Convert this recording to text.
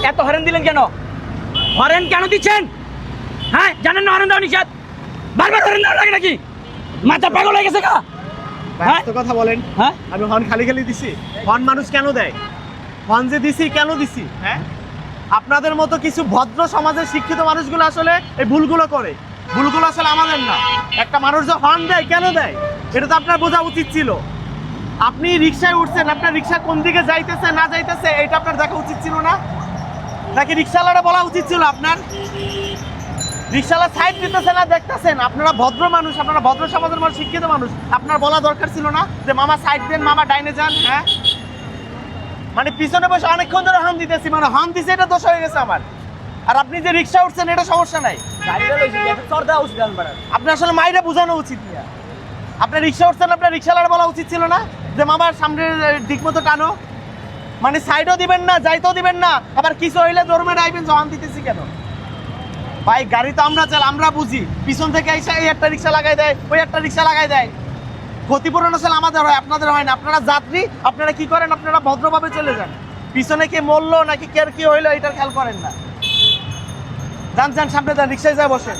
এত হরেন দিলেন কেন? হরেন কেন দিচ্ছেন? হ্যাঁ, জানেন না হরেন দেওয়া নিষেধ? বারবার হরেন দেওয়া লাগে নাকি? মাথা পাগল হয়ে গেছে কা? হ্যাঁ তো কথা বলেন। হ্যাঁ, আমি হর্ন খালি খালি দিছি? হর্ন মানুষ কেন দেয়? হর্ন যে দিছি কেন দিছি? হ্যাঁ, আপনাদের মতো কিছু ভদ্র সমাজের শিক্ষিত মানুষগুলো আসলে এই ভুলগুলো করে। ভুলগুলো আসলে আমাদের না। একটা মানুষ যে হর্ন দেয় কেন দেয় এটা তো আপনার বোঝা উচিত ছিল। আপনি রিক্সায় উঠছেন, আপনার রিক্সা কোন দিকে যাইতেছে না যাইতেছে এটা আপনার দেখা উচিত ছিল না? নাকি রিক্সাওয়ালাটা বলা উচিত ছিল আপনার? রিক্সাওয়ালা সাইড দিতেছে না দেখতেছেন? আপনারা ভদ্র মানুষ, আপনারা ভদ্র সমাজের মানুষ, শিক্ষিত মানুষ, আপনার বলা দরকার ছিল না যে মামা সাইড দেন, মামা ডাইনে যান? হ্যাঁ, মানে পিছনে বসে অনেকক্ষণ ধরে হর্ন দিতেছি, মানে হর্ন দিছে এটা দোষ হয়ে গেছে আমার। আর আপনি যে রিক্সা উঠছেন এটা সমস্যা নাই। আপনি আসলে মাইরে বোঝানো উচিত না। আপনার রিক্সা উঠছেন, আপনার রিক্সাওয়ালার বলা উচিত ছিল না যে মামার সামনে ঠিক মতো টানো? মানে সাইডও দিবেন না, যাইতেও দিবেন না, আবার কিছু হইলে দরমে আইবেন যে হর্ন দিতেছি কেন? ভাই গাড়ি তো আমরা চাল, আমরা বুঝি। পিছন থেকে এসে এই একটা রিক্সা লাগাই দেয়, ওই একটা রিক্সা লাগাই দেয়। ক্ষতিপূরণ আসলে আমাদের হয়, আপনাদের হয় না। আপনারা যাত্রী, আপনারা কি করেন? আপনারা ভদ্রভাবে চলে যান। পিছনে কে মরলো নাকি কে কি হইলো এটার খেয়াল করেন না। যান যান, সামনে যান, রিক্সায় যায় বসেন।